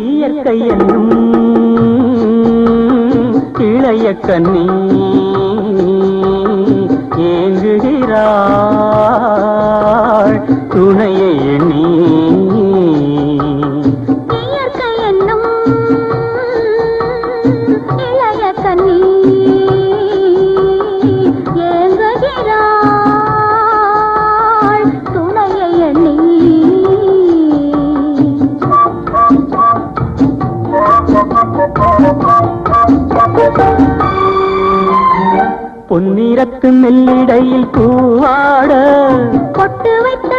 இயற்கை என்னும் இளைய கண்ணி ஏங்குகிறாள் துணையை எண்ணி. இயற்கை என்னும் இளைய கண்ணி ஏங்குகிறாள் துணையை எண்ணி. பொன்னிறத்து மெல்லிடையில் பூவாட பொட்டு வைத்த